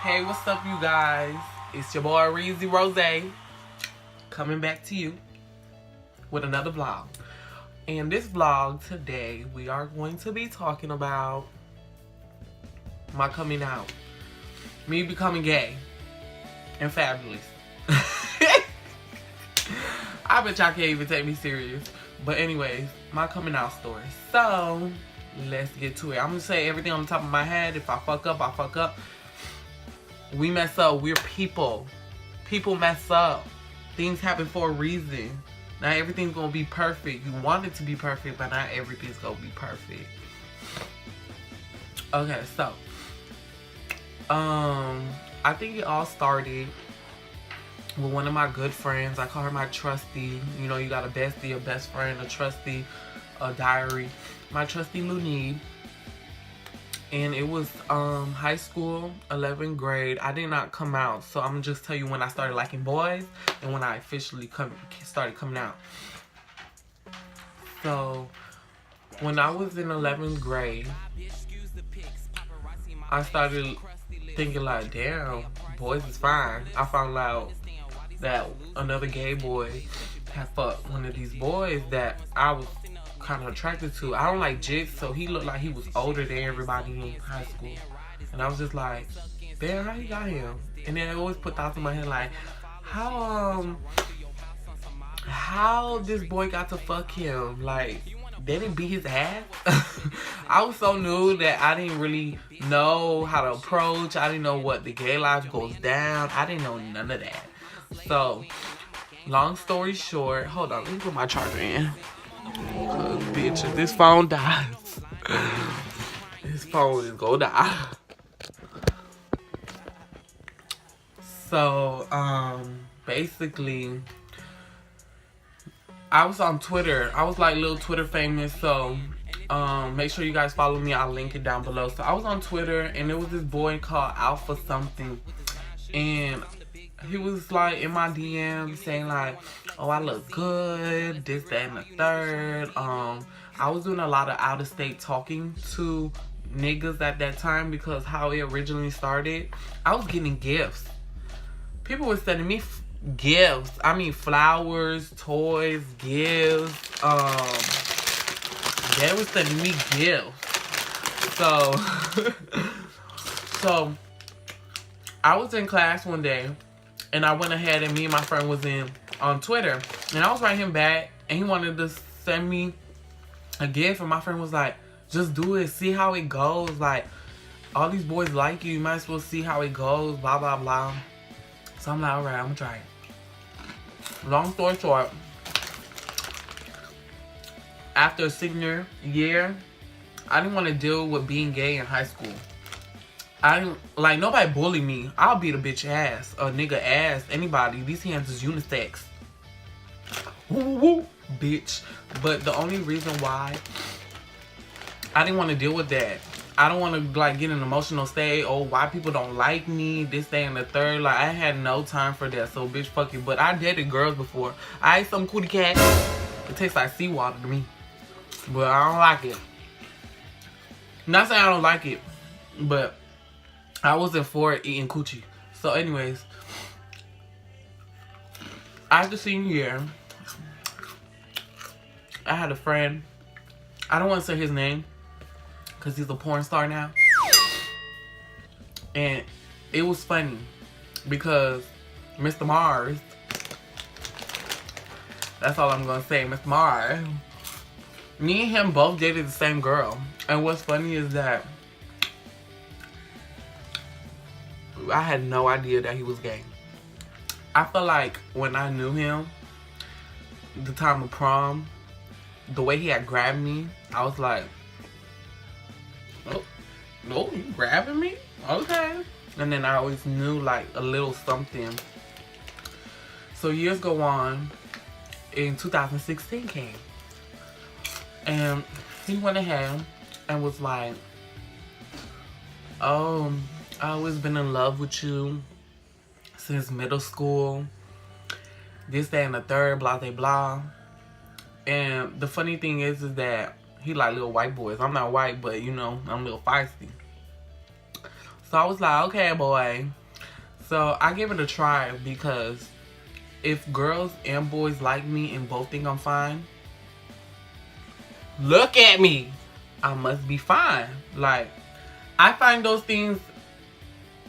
Hey, what's up, you guys? It's your boy Reezy Rose coming back to you with another vlog. In this vlog today, we are going to be talking about my coming out, me becoming gay and fabulous. I bet y'all can't even take me serious. But anyways, my coming out story. So let's get to it. I'm gonna say everything on the top of my head. If I fuck up, I fuck up. We mess up. We're people. People mess up. Things happen for a reason. Not everything's gonna be perfect. You want it to be perfect, but not everything's gonna be perfect. Okay, so I think it all started with one of my good friends. I call her my trusty. You know, you got a bestie, a best friend, a trusty, a diary. My trusty Lunid. And it was high school, 11th grade. I did not come out. So I'm gonna just tell you when I started liking boys and when I officially started coming out. So when I was in 11th grade, I started thinking like, damn, boys is fine. I found out that another gay boy had fucked one of these boys that I was kind of attracted to. I don't like jits, so he looked like he was older than everybody in high school. And I was just like, damn, how he got him? And then I always put thoughts in my head like, how this boy got to fuck him? Like, they didn't beat his ass? I was so new that I didn't really know how to approach. I didn't know what the gay life goes down. I didn't know none of that. So, long story short, hold on, let me put my charger in. Cause bitch, if this phone dies, this phone is gonna die. So, basically, I was on Twitter. I was like little Twitter famous, so make sure you guys follow me. I'll link it down below. So I was on Twitter, and there was this boy called Alpha something, and he was like in my DM saying like, oh, I look good, this, that, and the third. I was doing a lot of out of state talking to niggas at that time because how it originally started, I was getting gifts. People were sending me gifts. I mean, flowers, toys, gifts. They were sending me gifts. So, so I was in class one day, and I went ahead and me and my friend was on Twitter, and I was writing him back, and he wanted to send me a gift, and my friend was like, just do it, see how it goes. Like, all these boys like you, you might as well see how it goes, blah, blah, blah. So I'm like, alright, I'm gonna try it. Long story short, after senior year, I didn't want to deal with being gay in high school. I didn't, like, nobody bully me. I'll beat a bitch ass, a nigga ass, anybody. These hands is unisex. Woo, woo, bitch. But the only reason why I didn't want to deal with that, I don't want to, like, get in an emotional state. Oh, why people don't like me, this, that, and the third. Like, I had no time for that, so bitch, fuck you. But I dated girls before. I ate some cootie cat. It tastes like seawater to me. But I don't like it. Not saying I don't like it, but I wasn't for eating coochie. So anyways, after senior year, I had a friend. I don't want to say his name because he's a porn star now. And it was funny because Mr. Mars, that's all I'm going to say, Mr. Mars, me and him both dated the same girl. And what's funny is that I had no idea that he was gay. I feel like when I knew him, the time of prom, the way he had grabbed me, I was like, oh, no, you grabbing me? Okay. And then I always knew like a little something. So years go on, in 2016 came. And he went ahead and was like, oh, I always been in love with you since middle school. This, that, and the third, blah, blah, blah. And the funny thing is that he like little white boys. I'm not white, but you know, I'm a little feisty. So I was like, okay, boy. So I gave it a try because if girls and boys like me and both think I'm fine, look at me. I must be fine. Like, I find those things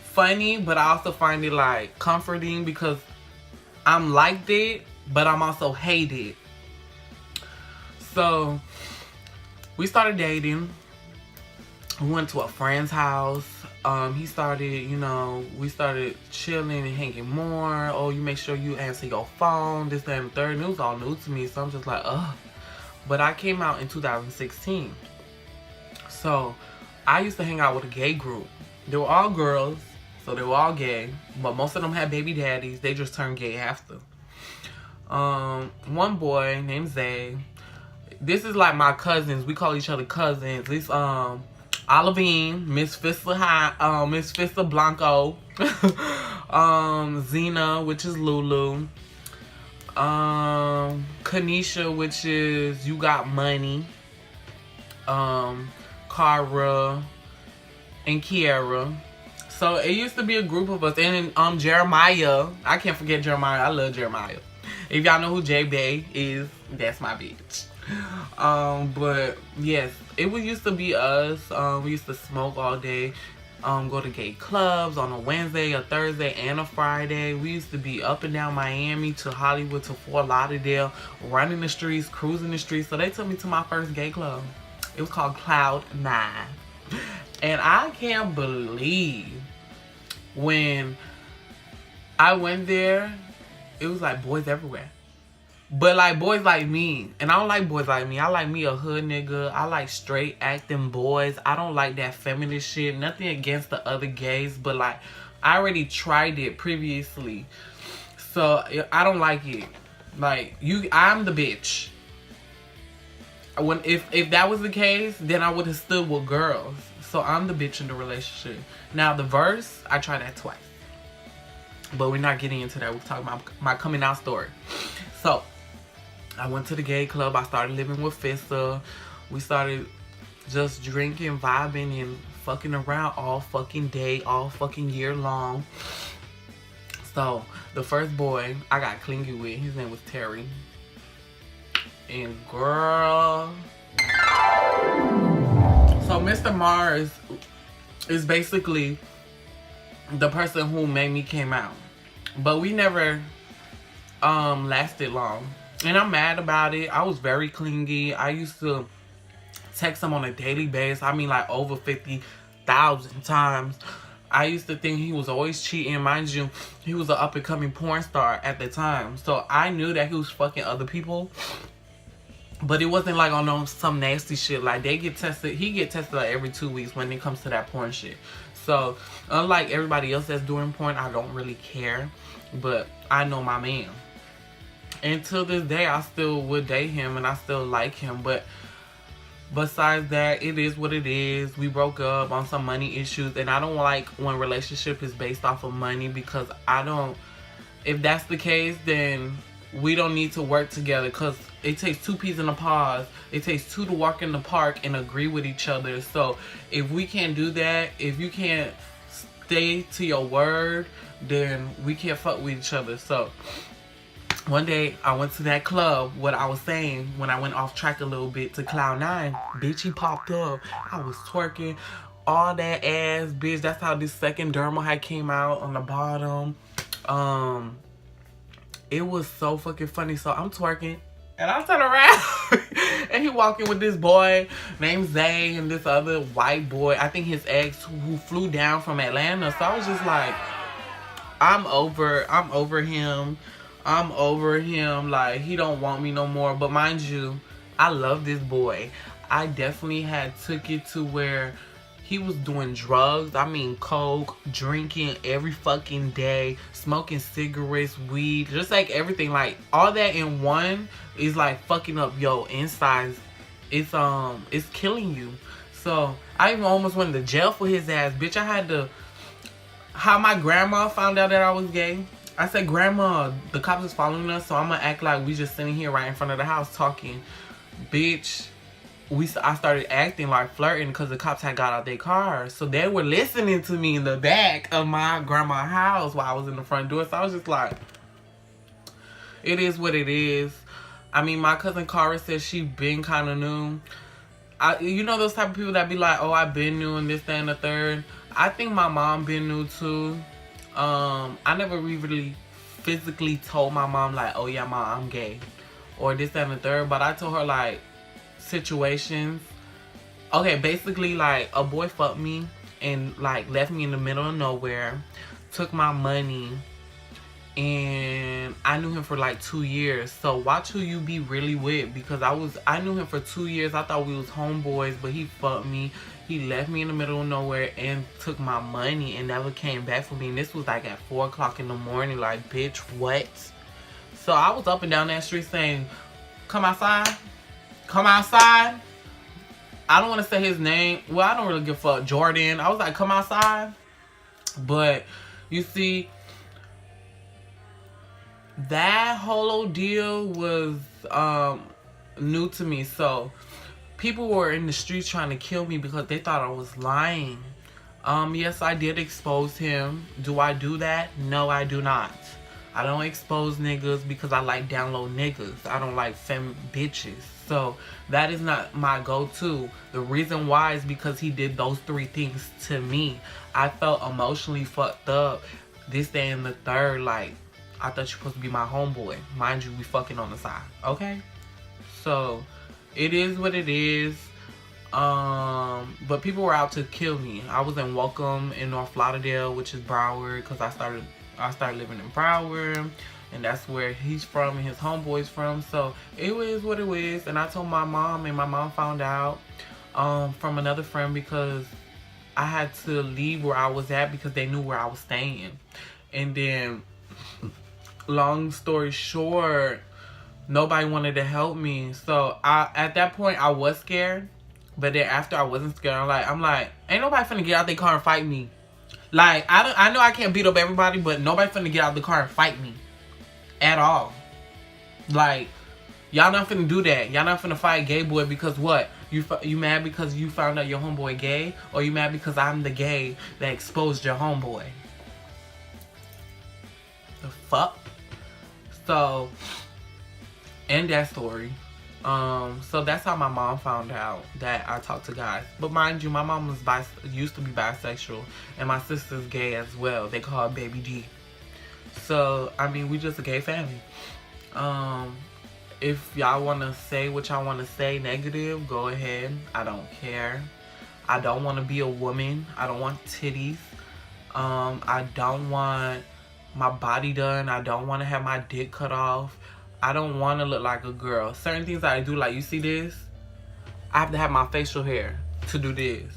funny, but I also find it like comforting because I'm liked it, but I'm also hated. So we started dating. We went to a friend's house. He started, you know, we started chilling and hanging more. Oh, you make sure you answer your phone, this, that, and the third. And it was all new to me, so I'm just like, ugh. But I came out in 2016. So I used to hang out with a gay group. They were all girls, so they were all gay. But most of them had baby daddies. They just turned gay after. One boy named Zay. This is like my cousins. We call each other cousins. This Olivine, Miss Fista High, Miss Fista Blanco, Zena, which is Lulu, Kanisha, which is You Got Money, Cara, and Kiara. So it used to be a group of us, and Jeremiah. I can't forget Jeremiah. I love Jeremiah. If y'all know who J-Bay is, that's my bitch. But yes, it used to be us. We used to smoke all day, go to gay clubs on a Wednesday, a Thursday, and a Friday. We used to be up and down Miami to Hollywood to Fort Lauderdale, running the streets, cruising the streets. So they took me to my first gay club. It was called Cloud 9. And I can't believe when I went there, it was like boys everywhere. But like boys like me. And I don't like boys like me. I like me a hood nigga. I like straight acting boys. I don't like that feminist shit. Nothing against the other gays. But like, I already tried it previously. So I don't like it. Like, I'm the bitch. If that was the case, then I would have stood with girls. So I'm the bitch in the relationship. Now the verse, I tried that twice. But we're not getting into that. We're talking about my coming out story. So I went to the gay club. I started living with Fissa. We started just drinking, vibing, and fucking around all fucking day, all fucking year long. So the first boy I got clingy with, his name was Terry. And girl, so Mr. Mars is basically the person who made me come out. But we never lasted long. And I'm mad about it. I was very clingy. I used to text him on a daily basis. I mean, like over 50,000 times. I used to think he was always cheating. Mind you, he was an up-and-coming porn star at the time. So I knew that he was fucking other people. But it wasn't like on some nasty shit. Like they get tested. He get tested like every 2 weeks when it comes to that porn shit. So unlike everybody else that's doing porn, I don't really care. But I know my man. And till this day, I still would date him and I still like him. But besides that, it is what it is. We broke up on some money issues. And I don't like when relationship is based off of money, because I don't, if that's the case, then we don't need to work together, because it takes two peas in a pod. It takes two to walk in the park and agree with each other. So if we can't do that, if you can't stay to your word, then we can't fuck with each other. So one day I went to that club, what I was saying when I went off track a little bit, to Cloud 9. Bitch, he popped up. I was twerking all that ass, bitch. That's how this second dermal had came out on the bottom. It was so fucking funny. So I'm twerking and I turn around and he walking with this boy named Zay and this other white boy. I think his ex, who flew down from Atlanta. So I was just like, I'm over him. I'm over him. Like, he don't want me no more. But mind you, I love this boy. I definitely had took it to where he was doing drugs. I mean, coke, drinking every fucking day, smoking cigarettes, weed, just like everything. Like, all that in one is like fucking up your insides. It's killing you. So I even almost went to jail for his ass. Bitch, I had to, how my grandma found out that I was gay. I said, Grandma, the cops is following us, so I'm gonna act like we just sitting here right in front of the house talking. Bitch, I started acting like flirting because the cops had got out their car. So they were listening to me in the back of my grandma's house while I was in the front door. So I was just like, it is what it is. I mean, my cousin Cara said she been kind of new. You know those type of people that be like, oh, I've been new and this, that, and the third. I think my mom been new too. I never really physically told my mom like, oh yeah, mom, I'm gay. Or this, that, and the third. But I told her like situations. Okay, basically like a boy fucked me and like left me in the middle of nowhere. Took my money. And I knew him for like 2 years. So watch who you be really with, because I knew him for 2 years. I thought we was homeboys, but he fucked me. He left me in the middle of nowhere and took my money and never came back for me. And this was like at 4 o'clock in the morning. Like, bitch, what? So I was up and down that street saying, come outside. Come outside. I don't want to say his name. Well, I don't really give a fuck. Jordan. I was like, come outside. But you see, that whole deal was new to me. So people were in the streets trying to kill me because they thought I was lying. Yes, I did expose him. Do I do that? No, I do not. I don't expose niggas because I like down low niggas. I don't like femme bitches. So that is not my go-to. The reason why is because he did those 3 things to me. I felt emotionally fucked up. This, day, and the third, like, I thought you were supposed to be my homeboy. Mind you, we fucking on the side. Okay? So, it is what it is. But people were out to kill me. I was in Welcome in North Lauderdale, which is Broward, because I started living in Broward. And that's where he's from and his homeboy's from. So, it is what it is. And I told my mom, and my mom found out from another friend, because I had to leave where I was at because they knew where I was staying. And then, long story short, nobody wanted to help me. So at that point I was scared, but then after I wasn't scared. I'm like, ain't nobody finna get out their car and fight me. Like, I know I can't beat up everybody, but nobody finna get out the car and fight me at all. Like, y'all not finna do that. Y'all not finna fight gay boy because what? You mad because you found out your homeboy gay, or you mad because I'm the gay that exposed your homeboy? The fuck? So, end that story. So that's how my mom found out that I talked to guys. But mind you, my mom was used to be bisexual, and my sister's gay as well. They call her Baby D. So, I mean, we just a gay family. If y'all want to say what y'all want to say negative, go ahead. I don't care. I don't want to be a woman. I don't want titties. I don't want my body done. I don't want to have my dick cut off. I don't want to look like a girl. Certain things I do, like you see this, I have to have my facial hair to do this.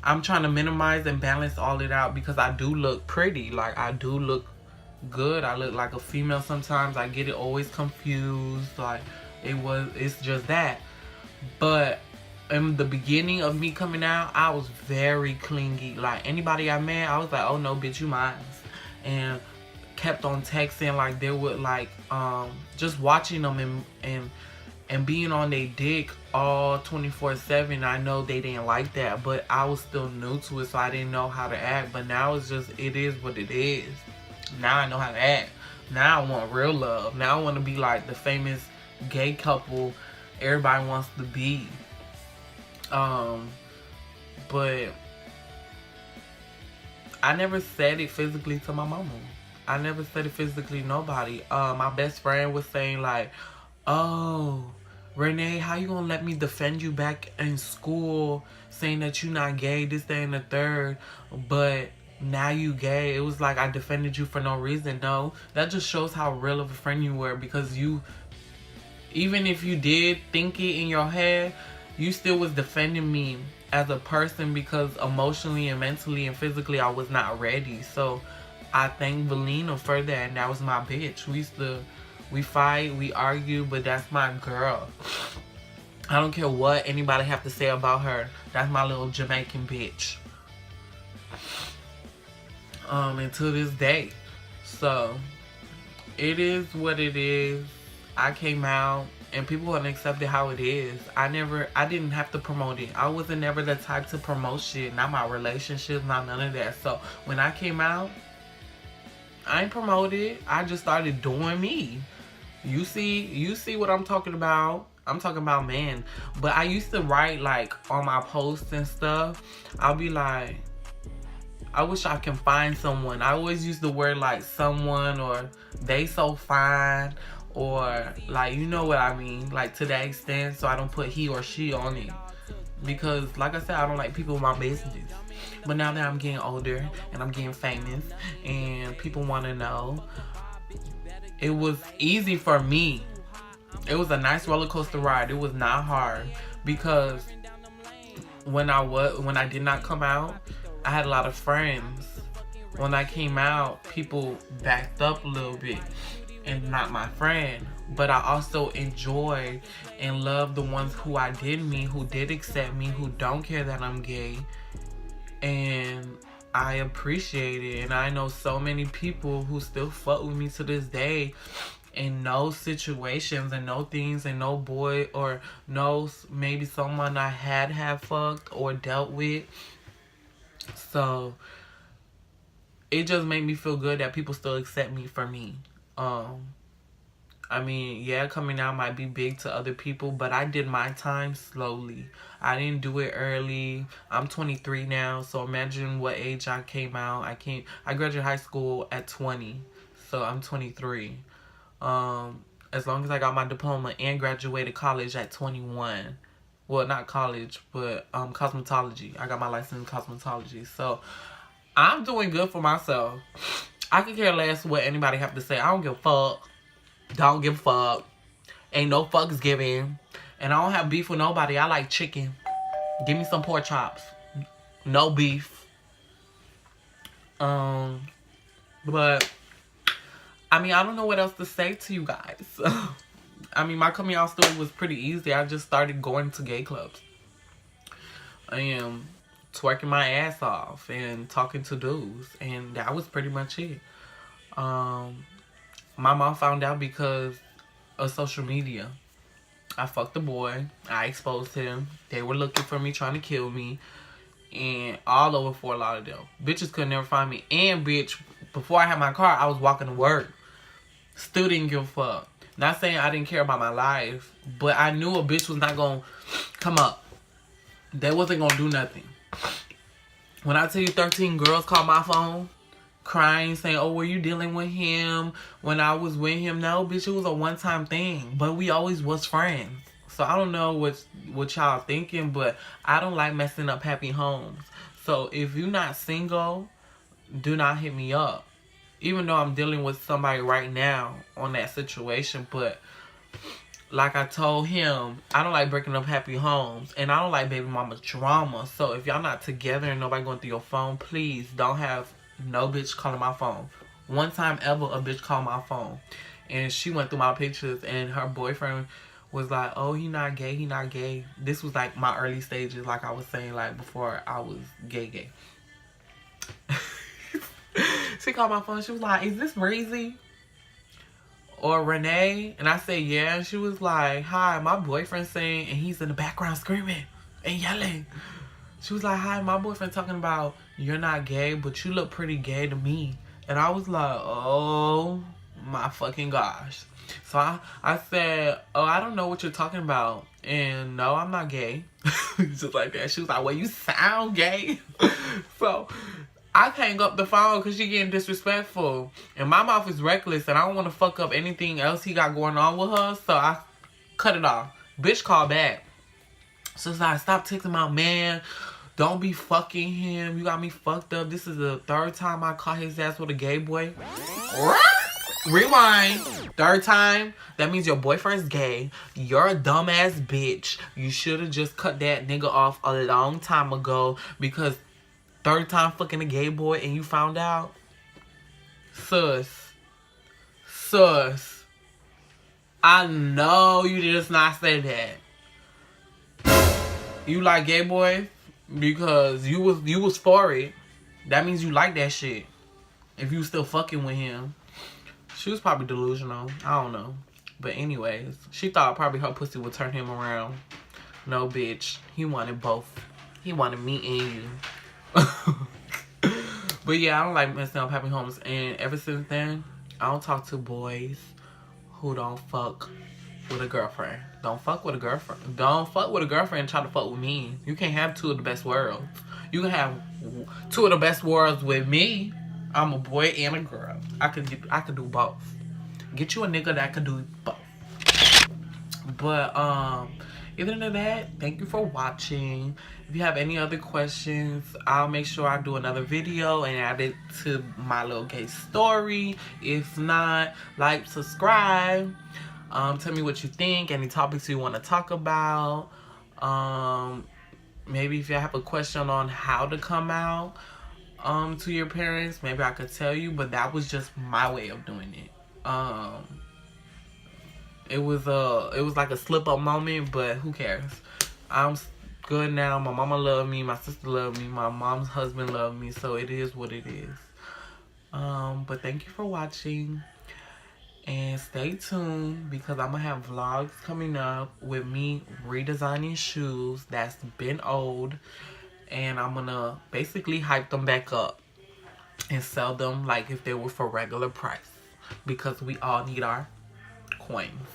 I'm trying to minimize and balance all it out because I do look pretty. Like, I do look good. I look like a female sometimes. I get it always confused. Like, it's just that. But in the beginning of me coming out, I was very clingy. Like, anybody I met, I was like, oh no, bitch, you mine. And kept on texting. Like, they would like just watching them and being on their dick all 24/7. I know they didn't like that, but I was still new to it, so I didn't know how to act. But now it's just, it is what it is. Now I know how to act. Now I want real love. Now I want to be like the famous gay couple everybody wants to be. But I never said it physically to my mama. I never said it physically to nobody. My best friend was saying like, oh, Renee, how you gonna let me defend you back in school saying that you not gay, this, that, and the third, but now you gay? It was like I defended you for no reason. No, that just shows how real of a friend you were, because you, even if you did think it in your head, you still was defending me as a person, because emotionally and mentally and physically I was not ready. So I thank Valina for that, and that was my bitch. We fight, we argue, but that's my girl. I don't care what anybody have to say about her. That's my little Jamaican bitch. And to this day. So, it is what it is. I came out, and people gonna accept it how it is. I didn't have to promote it. I wasn't never the type to promote shit. Not my relationships, not none of that. So when I came out, I ain't promoted it. I just started doing me. You see what I'm talking about. I'm talking about, man. But I used to write, like, on my posts and stuff. I'll be like, I wish I can find someone. I always use the word, like, someone, or they so fine, or, like, you know what I mean. Like, to that extent, so I don't put he or she on it. Because, like I said, I don't like people in my business. But now that I'm getting older, and I'm getting famous, and people want to know, it was easy for me. It was a nice roller coaster ride. It was not hard, because when I did not come out, I had a lot of friends. When I came out, people backed up a little bit, and not my friend. But I also enjoy and love the ones who I did meet, who did accept me, who don't care that I'm gay, and I appreciate it. And I know so many people who still fuck with me to this day, in no situations and no things and no boy or no maybe someone I had fucked or dealt with. So it just made me feel good that people still accept me for me. I mean, yeah, coming out might be big to other people, but I did my time slowly. I didn't do it early. I'm 23 now, so imagine what age I came out. I graduated high school at 20, so I'm 23. As long as I got my diploma and graduated college at 21. Well, not college, but cosmetology. I got my license in cosmetology. So I'm doing good for myself. I could care less what anybody have to say. I don't give a fuck. Don't give a fuck. Ain't no fucks given. And I don't have beef with nobody. I like chicken. Give me some pork chops. No beef. But I mean, I don't know what else to say to you guys. I mean, my coming out story was pretty easy. I just started going to gay clubs. I am twerking my ass off and talking to dudes. And that was pretty much it. My mom found out because of social media. I fucked a boy. I exposed him. They were looking for me, trying to kill me. And all over Fort Lauderdale. Bitches could never find me. And, bitch, before I had my car, I was walking to work. Still didn't give a fuck. Not saying I didn't care about my life, but I knew a bitch was not going to come up. They wasn't going to do nothing. When I tell you 13 girls called my phone, crying, saying, oh, were you dealing with him when I was with him? No, bitch, it was a one-time thing. But we always was friends. So I don't know what y'all thinking, but I don't like messing up happy homes. So if you're not single, do not hit me up. Even though I'm dealing with somebody right now on that situation, but like I told him, I don't like breaking up happy homes, and I don't like baby mama drama. So if y'all not together and nobody going through your phone, please don't have no bitch calling my phone. One time ever, a bitch called my phone, and she went through my pictures, and her boyfriend was like, oh, he not gay, he not gay. This was like my early stages, like I was saying, like before I was gay. She called my phone. She was like, is this Reezy or Renee? And I said, yeah. And she was like, hi, my boyfriend's saying, and he's in the background screaming and yelling. She was like, hi, my boyfriend talking about you're not gay, but you look pretty gay to me. And I was like, oh my fucking gosh. So I said, oh, I don't know what you're talking about. And no, I'm not gay. Just like that. She was like, well, you sound gay. So I hang up the phone because she getting disrespectful. And my mouth is reckless, and I don't want to fuck up anything else he got going on with her. So I cut it off. Bitch called back. So it's like, stop texting my man. Don't be fucking him. You got me fucked up. This is the third time I caught his ass with a gay boy. Rewind. Third time. That means your boyfriend's gay. You're a dumbass bitch. You should have just cut that nigga off a long time ago, because third time fucking a gay boy and you found out? Sus. I know you just not say that. You like gay boys because you was for it. That means you like that shit. If you still fucking with him. She was probably delusional. I don't know. But anyways, she thought probably her pussy would turn him around. No, bitch. He wanted both. He wanted me and you. But yeah, I don't like messing up happy homes. And ever since then, I don't talk to boys who don't fuck with a girlfriend. Don't fuck with a girlfriend. Don't fuck with a girlfriend and try to fuck with me. You can't have two of the best worlds. You can have two of the best worlds with me. I'm a boy and a girl. I could do both. Get you a nigga that could do both. But other than that, thank you for watching. If you have any other questions, I'll make sure I do another video and add it to my little gay story. If not, like, subscribe. Tell me what you think, any topics you want to talk about. Maybe if you have a question on how to come out to your parents, maybe I could tell you, but that was just my way of doing it. It was like a slip up moment, but who cares? I'm good now. My mama loved me, my sister loved me, my mom's husband loved me, so it is what it is. But thank you for watching. And stay tuned because I'm going to have vlogs coming up with me redesigning shoes that's been old. And I'm going to basically hype them back up and sell them like if they were for regular price. Because we all need our coins.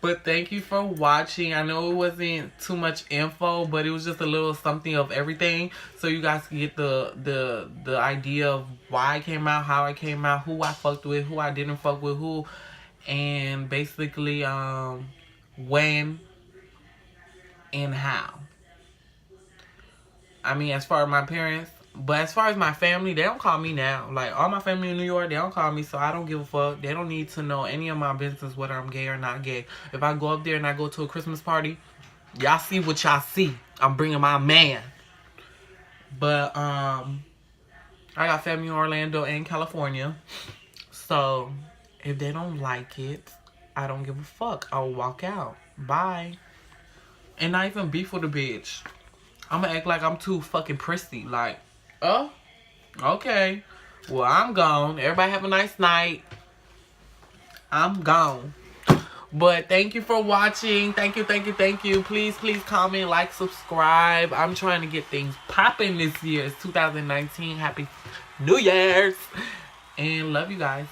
But thank you for watching. I know it wasn't too much info, but it was just a little something of everything, so you guys can get the idea of why I came out, how I came out, who I fucked with, who I didn't fuck with, who, and basically when and how. I mean, as far as my parents. But as far as my family, they don't call me now. Like, all my family in New York, they don't call me, so I don't give a fuck. They don't need to know any of my business, whether I'm gay or not gay. If I go up there and I go to a Christmas party, y'all see what y'all see. I'm bringing my man. But, I got family in Orlando and California. So, if they don't like it, I don't give a fuck. I'll walk out. Bye. And not even beef with a bitch. I'm gonna act like I'm too fucking prissy. Like, oh, okay. Well, I'm gone. Everybody have a nice night. I'm gone. But thank you for watching. Thank you, thank you, thank you. Please, please comment, like, subscribe. I'm trying to get things popping this year. It's 2019. Happy New Year's. And love you guys.